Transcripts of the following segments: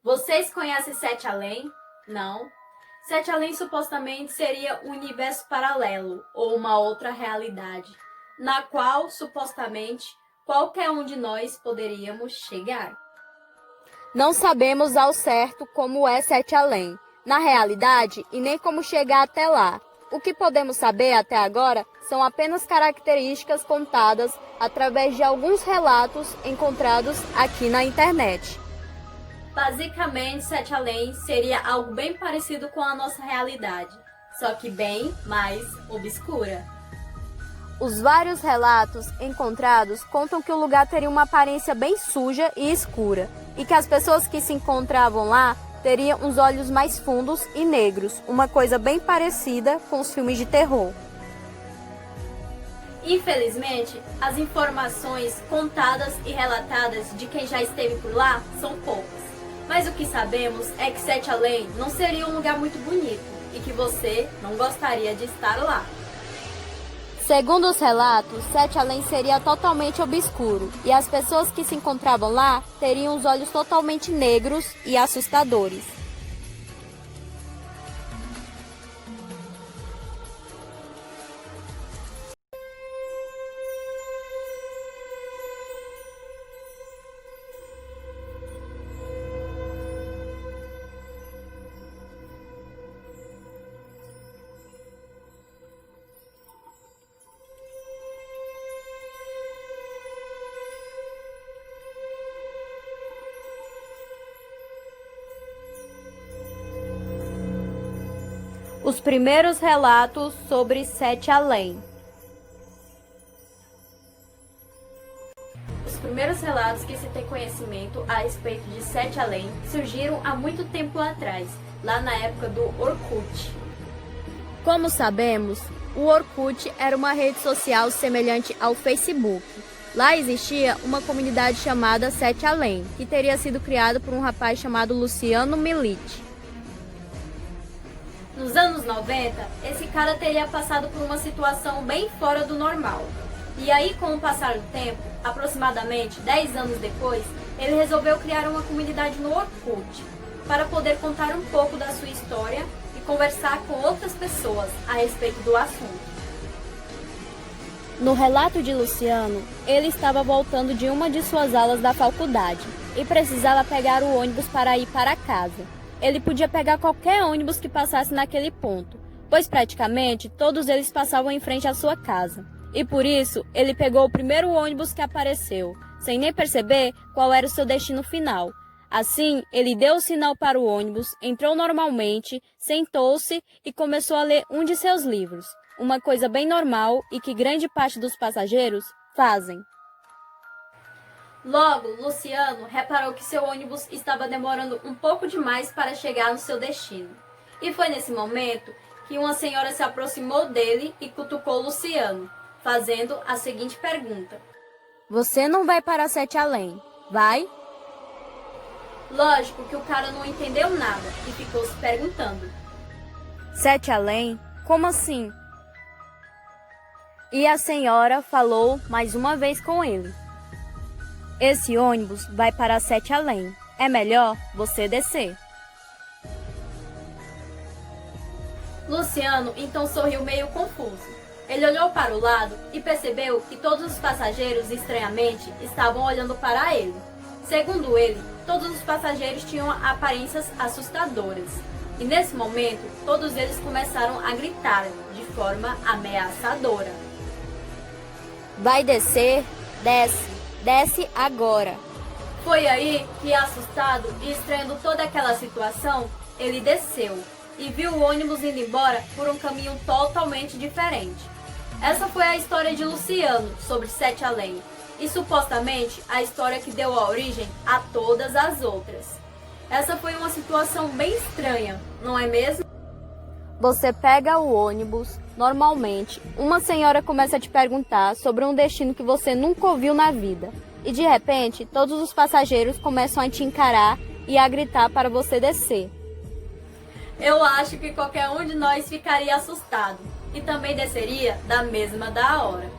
Vocês conhecem Sete Além? Não? Sete Além supostamente seria um universo paralelo ou uma outra realidade, na qual supostamente qualquer um de nós poderíamos chegar. Não sabemos ao certo como é Sete Além, na realidade, e nem como chegar até lá. O que podemos saber até agora são apenas características contadas através de alguns relatos encontrados aqui na internet. Basicamente, Sete Além seria algo bem parecido com a nossa realidade, só que bem mais obscura. Os vários relatos encontrados contam que o lugar teria uma aparência bem suja e escura, e que as pessoas que se encontravam lá teriam os olhos mais fundos e negros, uma coisa bem parecida com os filmes de terror. Infelizmente, as informações contadas e relatadas de quem já esteve por lá são poucas. Mas o que sabemos é que Sete Além não seria um lugar muito bonito e que você não gostaria de estar lá. Segundo os relatos, Sete Além seria totalmente obscuro e as pessoas que se encontravam lá teriam os olhos totalmente negros e assustadores. Os primeiros relatos sobre Sete Além. Os primeiros relatos que se tem conhecimento a respeito de Sete Além surgiram há muito tempo atrás, lá na época do Orkut. Como sabemos, o Orkut era uma rede social semelhante ao Facebook. Lá existia uma comunidade chamada Sete Além, que teria sido criada por um rapaz chamado Luciano Milite. Nos anos 90, esse cara teria passado por uma situação bem fora do normal. E aí, com o passar do tempo, aproximadamente 10 anos depois, ele resolveu criar uma comunidade no Orkut, para poder contar um pouco da sua história e conversar com outras pessoas a respeito do assunto. No relato de Luciano, ele estava voltando de uma de suas aulas da faculdade e precisava pegar o ônibus para ir para casa. Ele podia pegar qualquer ônibus que passasse naquele ponto, pois praticamente todos eles passavam em frente à sua casa. E por isso, ele pegou o primeiro ônibus que apareceu, sem nem perceber qual era o seu destino final. Assim, ele deu o sinal para o ônibus, entrou normalmente, sentou-se e começou a ler um de seus livros. Uma coisa bem normal e que grande parte dos passageiros fazem. Logo, Luciano reparou que seu ônibus estava demorando um pouco demais para chegar no seu destino. E foi nesse momento que uma senhora se aproximou dele e cutucou Luciano, fazendo a seguinte pergunta: Você não vai para Sete Além, vai? Lógico que o cara não entendeu nada e ficou se perguntando: Sete Além? Como assim? E a senhora falou mais uma vez com ele: Esse ônibus vai para Sete Além. É melhor você descer. Luciano então sorriu meio confuso. Ele olhou para o lado e percebeu que todos os passageiros estranhamente estavam olhando para ele. Segundo ele, todos os passageiros tinham aparências assustadoras. E nesse momento, todos eles começaram a gritar de forma ameaçadora: Vai descer? Desce. Desce agora. Foi aí que, assustado e estranhando toda aquela situação, ele desceu e viu o ônibus indo embora por um caminho totalmente diferente. Essa foi a história de Luciano sobre Sete Além e supostamente a história que deu a origem a todas as outras. Essa foi uma situação bem estranha, não é mesmo? Você pega o ônibus, normalmente, uma senhora começa a te perguntar sobre um destino que você nunca ouviu na vida. E de repente, todos os passageiros começam a te encarar e a gritar para você descer. Eu acho que qualquer um de nós ficaria assustado. e também desceria da mesma da hora.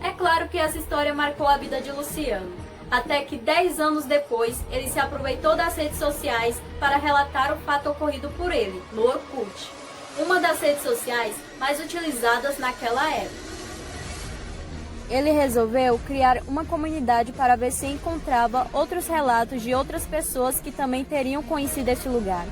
É claro que essa história marcou a vida de Luciano, até que 10 anos depois ele se aproveitou das redes sociais para relatar o fato ocorrido por ele, no Orkut, uma das redes sociais mais utilizadas naquela época. Ele resolveu criar uma comunidade para ver se encontrava outros relatos de outras pessoas que também teriam conhecido esse lugar.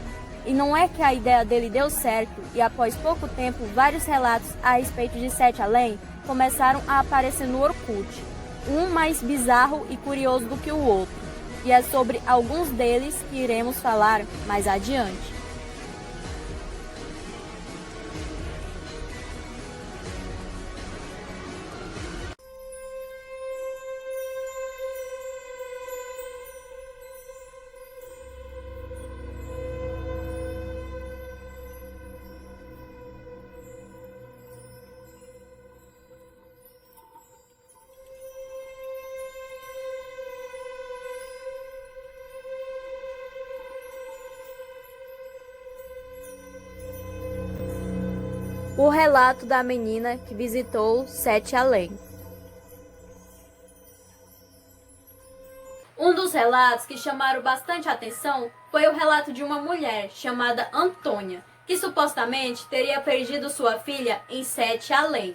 E não é que a ideia dele deu certo e após pouco tempo vários relatos a respeito de Sete Além começaram a aparecer no Orkut, um mais bizarro e curioso do que o outro. E é sobre alguns deles que iremos falar mais adiante. O relato da menina que visitou Sete Além. Um dos relatos que chamaram bastante atenção foi o relato de uma mulher chamada Antônia, que supostamente teria perdido sua filha em Sete Além.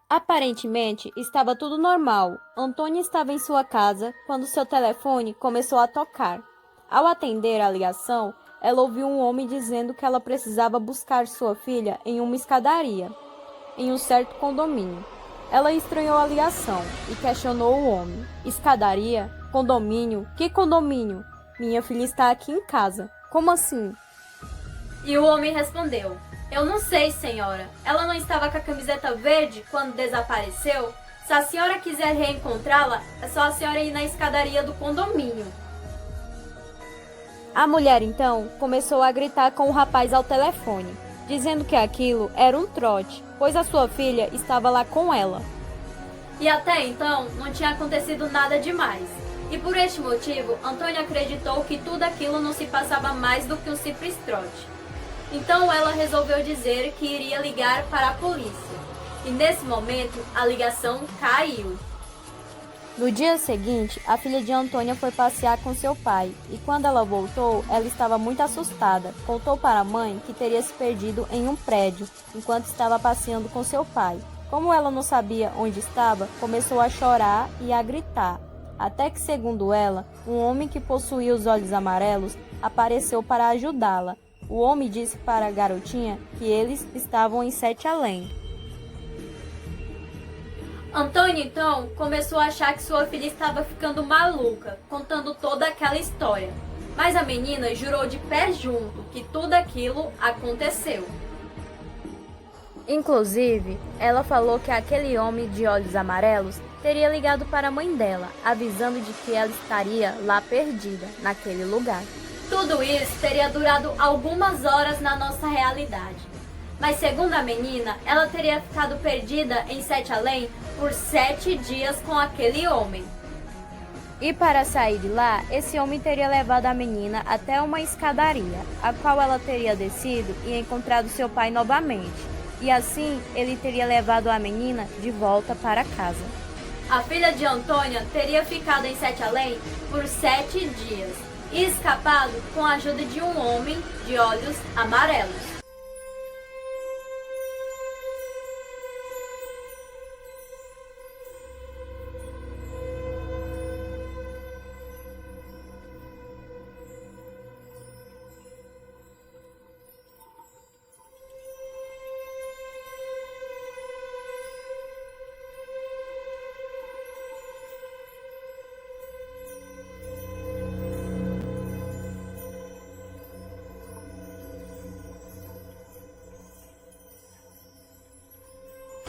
Aparentemente, estava tudo normal. Antônia estava em sua casa quando seu telefone começou a tocar. Ao atender a ligação, ela ouviu um homem dizendo que ela precisava buscar sua filha em uma escadaria, em um certo condomínio. Ela estranhou a ligação e questionou o homem. Escadaria? Condomínio? Que condomínio? Minha filha está aqui em casa. Como assim? E o homem respondeu: eu não sei, senhora. Ela não estava com a camiseta verde quando desapareceu? Se a senhora quiser reencontrá-la, é só a senhora ir na escadaria do condomínio. A mulher, então, começou a gritar com o rapaz ao telefone, dizendo que aquilo era um trote, pois a sua filha estava lá com ela. E até então, não tinha acontecido nada demais. E por este motivo, Antônia acreditou que tudo aquilo não se passava mais do que um simples trote. Então ela resolveu dizer que iria ligar para a polícia. E nesse momento, a ligação caiu. No dia seguinte, a filha de Antônia foi passear com seu pai e quando ela voltou, ela estava muito assustada. Contou para a mãe que teria se perdido em um prédio enquanto estava passeando com seu pai. Como ela não sabia onde estava, começou a chorar e a gritar. Até que, segundo ela, um homem que possuía os olhos amarelos apareceu para ajudá-la. O homem disse para a garotinha que eles estavam em Sete Além. Antônia, então, começou a achar que sua filha estava ficando maluca, contando toda aquela história. Mas a menina jurou de pé junto que tudo aquilo aconteceu. Inclusive, ela falou que aquele homem de olhos amarelos teria ligado para a mãe dela, avisando de que ela estaria lá perdida, naquele lugar. Tudo isso teria durado algumas horas na nossa realidade. Mas segundo a menina, ela teria ficado perdida em Sete Além por 7 dias com aquele homem. E para sair de lá, esse homem teria levado a menina até uma escadaria, a qual ela teria descido e encontrado seu pai novamente. E assim, ele teria levado a menina de volta para casa. A filha de Antônia teria ficado em Sete Além por 7 dias e escapado com a ajuda de um homem de olhos amarelos.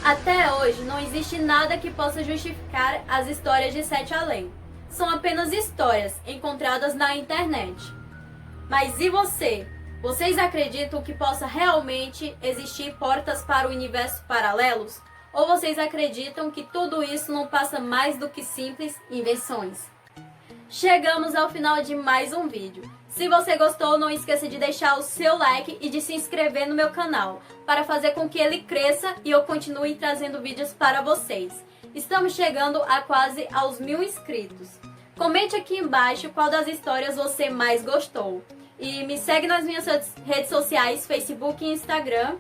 Até hoje não existe nada que possa justificar as histórias de Sete Além. São apenas histórias encontradas na internet. Mas e você? Vocês acreditam que possa realmente existir portas para o universo paralelos? Ou vocês acreditam que tudo isso não passa mais do que simples invenções? Chegamos ao final de mais um vídeo. Se você gostou, não esqueça de deixar o seu like e de se inscrever no meu canal, para fazer com que ele cresça e eu continue trazendo vídeos para vocês. Estamos chegando a quase aos 1000 inscritos. Comente aqui embaixo qual das histórias você mais gostou. E me segue nas minhas redes sociais, Facebook e Instagram.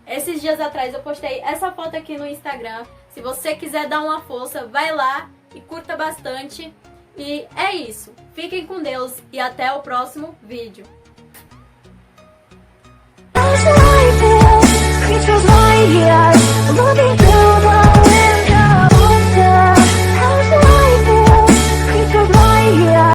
Esses dias atrás eu postei essa foto aqui no Instagram. Se você quiser dar uma força, vai lá e curta bastante. E é isso. Fiquem com Deus e até o próximo vídeo. Creatures right here.